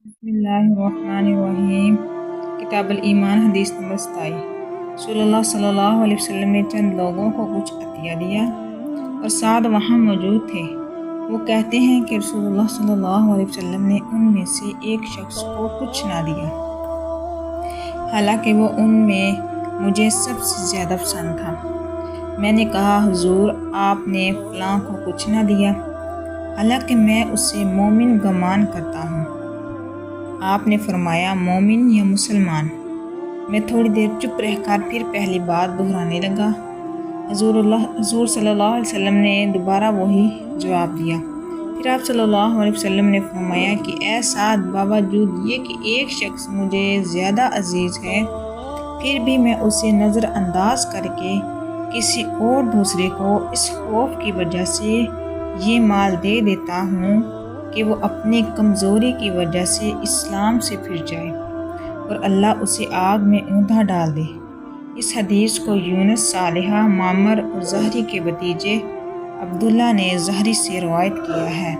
بسم اللہ الرحمن الرحیم۔ کتاب الایمان حدیث نمبر 27۔ صلی اللہ علیہ وسلم نے چند لوگوں کو کچھ عطیہ دیا اور سعد وہاں موجود تھے۔ وہ کہتے ہیں کہ رسول اللہ صلی اللہ علیہ وسلم نے ان میں سے ایک شخص کو کچھ نہ دیا، حالانکہ وہ ان میں مجھے سب سے زیادہ پسند تھا۔ میں نے کہا، حضور، آپ نے فلاں کو کچھ نہ دیا، حالانکہ میں اسے مومن گمان کرتا ہوں۔ آپ نے فرمایا، مومن یا مسلمان؟ میں تھوڑی دیر چپ رہ کر پھر پہلی بات دہرانے لگا۔ حضور صلی اللہ علیہ وسلم نے دوبارہ وہی جواب دیا۔ پھر آپ صلی اللہ علیہ وسلم نے فرمایا کہ اے سعد، باوجود یہ کہ ایک شخص مجھے زیادہ عزیز ہے، پھر بھی میں اسے نظر انداز کر کے کسی اور دوسرے کو اس خوف کی وجہ سے یہ مال دے دیتا ہوں کہ وہ اپنی کمزوری کی وجہ سے اسلام سے پھر جائے اور اللہ اسے آگ میں اوندا ڈال دے۔ اس حدیث کو یونس، صالحہ، معمر اور زہری کے بھتیجے عبداللہ نے زہری سے روایت کیا ہے۔